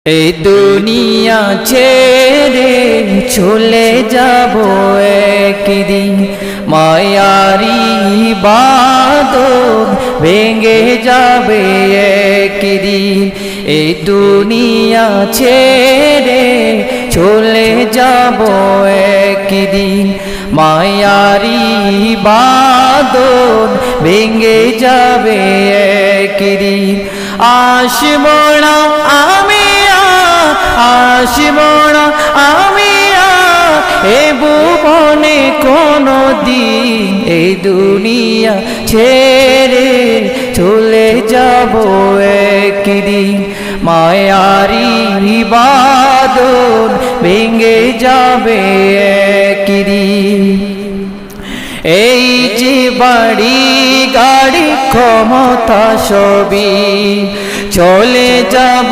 এই দুনিয়া ছেড়ে চলে যাব একদিন, মায়ারি বাঁধন ভেঙে যাবে একদিন। এই দুনিয়া ছেড়ে চলে যাব একদিন, মায়ারি বাঁধন ভেঙে যাবে একদিন। আসব না আমি, আসব না আমি এ ভুবনে কোনো দিন, এই দুনিয়া ছেড়ে চলে যাব একদিন, মায়ারি বাঁধন ভেঙে যাবে একদিন। এই যে বাড়ি গাড়ি ক্ষমতা সবই চলে যাব